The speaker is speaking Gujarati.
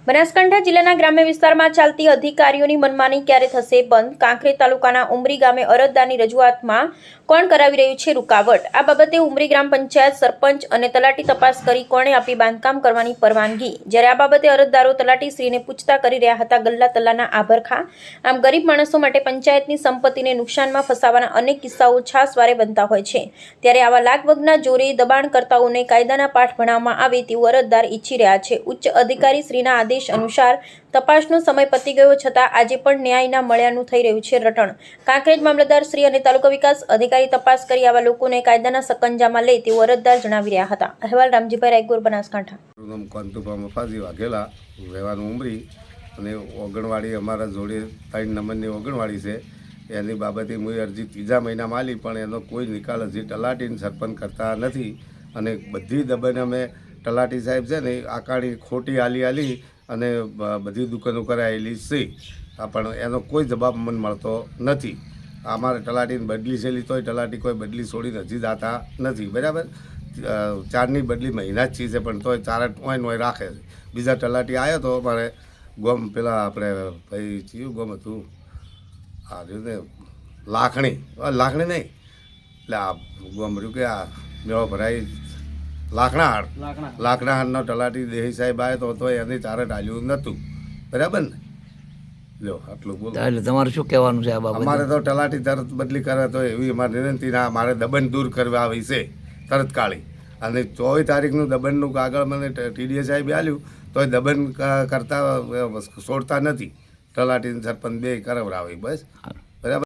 બનાસકાંઠા જિલ્લાના ગ્રામ્ય વિસ્તારમાં ચાલતી અધિકારીઓની મનમાની ક્યારે થશે બંધ? કાંકરેજ તાલુકાના ઉમરી ગામે અરજદારની રજૂઆતમાં કોણ કરાવી રહ્યું છે રૂકાવટ? આ બાબતે ઉમરી ગ્રામ પંચાયત સરપંચ અને તલાટી તપાસ કરી કોણે આપી બાંધકામ કરવાની પરવાનગી? જ્યારે આ બાબતે અરજદારો તલાટીશ્રીને પૂછતા કરી રહ્યા હતા ગલ્લા તલ્લાના આભરખા. આમ ગરીબ માણસો માટે પંચાયતની સંપત્તિને નુકસાનમાં ફસાવાના અનેક કિસ્સાઓ છાસવારે બનતા હોય છે. ત્યારે આવા લાગવગના જોરે દબાણકર્તાઓને કાયદાના પાઠ ભણાવવામાં આવે તેવું અરજદાર ઈચ્છી રહ્યા છે. ઉચ્ચ અધિકારી શ્રીના આદેશ અનુસાર તપાસનો સમય પતી ગયો છતાં આજે પણ ન્યાય ના મળ્યાનું થઈ રહ્યું છે રટણ. કાંકરેજ મામલતદાર શ્રી અને તાલુકા વિકાસ અધિકારી તપાસ કરી આવા લોકોને કાયદાના સકંજામાં લે તેવું અરજદાર જણાવી રહ્યા હતા. અહેવાલ રામજીભાઈ રાયગોર, બનાસકાંઠા. નામ કાંતુભા મફાજી વાઘેલા, રહેવાનું ઉમરી, અને ઓગણવાડી અમારા જોડે 3 નંબરની ઓગણવાડી છે. એની બાબતે હું અરજી 3જા મહિનામાં આલી, પણ એનો કોઈ નિકાલ હજી તલાટીને સરપંચ કરતા નથી. અને બધી દબાણ અમે તલાટી સાહેબ છે ને આકાળી ખોટી આલી અને બધી દુકાનો કરાયેલી છે, પણ એનો કોઈ જવાબ મને મળતો નથી. અમારે તલાટીને બદલી છેલી તોય તલાટી કોઈ બદલી છોડીને હજી જાતા નથી. બરાબર, 4ની બદલી મહિના જ છે, પણ તોય 4 નોય રાખે છે. બીજા તલાટી આવ્યો તો અમારે ગોમ પેલા આપણે ભાઈ ચિયું ગોમ હતું આ રહ્યું ને લાખણી નહીં એટલે આ ગોમ રહ્યું કે આ મેળો ભરાઈ લાકડાહાડનો તલાટી દેહી સાહેબ આવ્યો તો એને ચારે ટાળ્યું નહોતું. બરાબર ને? લો આટલું બોલો. એટલે તમારે શું કહેવાનું છે આ બાબતે? અમારે તો તલાટી તરત બદલી કરે તો એવી અમારી વિનંતી ના, મારે દબન દૂર કરવા આવી છે તરત કાઢી. અને 24 તારીખનું દબનનું કાગળ મને ટીડીએ સાહેબે આલ્યું તોય દબન કરતા છોડતા નથી. તલાટીને સરપંચ બે કરાવડાવી બસ.